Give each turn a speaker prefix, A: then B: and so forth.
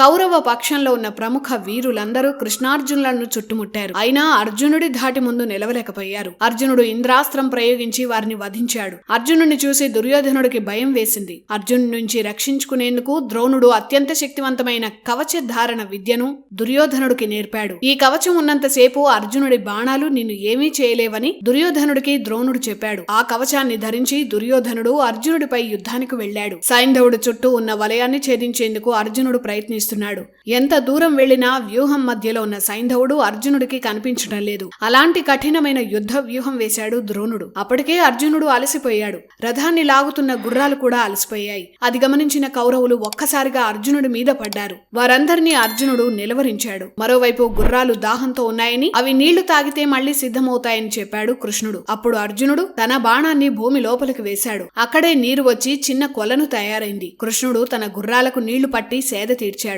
A: కౌరవ పక్షంలో ఉన్న ప్రముఖ వీరులందరూ కృష్ణార్జునులను చుట్టుముట్టారు. అయినా అర్జునుడి ధాటి ముందు నిలవలేకపోయారు. అర్జునుడు ఇంద్రాస్త్రం ప్రయోగించి వారిని వధించాడు. అర్జునుడిని చూసి దుర్యోధనుడికి భయం వేసింది. అర్జునుడి నుంచి రక్షించుకునేందుకు ద్రోణుడు అత్యంత శక్తివంతమైన కవచ ధారణ విద్యను దుర్యోధనుడికి నేర్పాడు. ఈ కవచం ఉన్నంతసేపు అర్జునుడి బాణాలు నిన్ను ఏమీ చేయలేవని దుర్యోధనుడికి ద్రోణుడు చెప్పాడు. ఆ కవచాన్ని ధరించి దుర్యోధనుడు అర్జునుడిపై యుద్ధానికి వెళ్లాడు. సైంధవుడి చుట్టూ ఉన్న వలయాన్ని ఛేదించేందుకు అర్జునుడు ప్రయత్నిస్తున్నాడు. ఎంత దూరం వెళ్లినా వ్యూహం మధ్యలో ఉన్న సైంధవుడు అర్జునుడికి కనిపించడం లేదు. అలాంటి కఠినమైన యుద్ధ వ్యూహం వేశాడు ద్రోణుడు. అప్పటికే అర్జునుడు అలసిపోయాడు. రథాన్ని లాగుతున్న గుర్రాలు కూడా అలసిపోయాయి. అది గమనించిన కౌరవులు ఒక్కసారిగా అర్జునుడి మీద పడ్డారు. వారందరినీ అర్జునుడు నిలవరించాడు. మరోవైపు గుర్రాలు దాహంతో ఉన్నాయని, అవి నీళ్లు తాగితే మళ్లీ సిద్ధమవుతాయని చెప్పాడు కృష్ణుడు. అప్పుడు అర్జునుడు తన బాణాన్ని భూమి లోపలికి వేశాడు. అక్కడే నీరు వచ్చి చిన్న కొలను తయారైంది. కృష్ణుడు తన గుర్రాలకు నీళ్లు పట్టి సేద తీర్చాడు.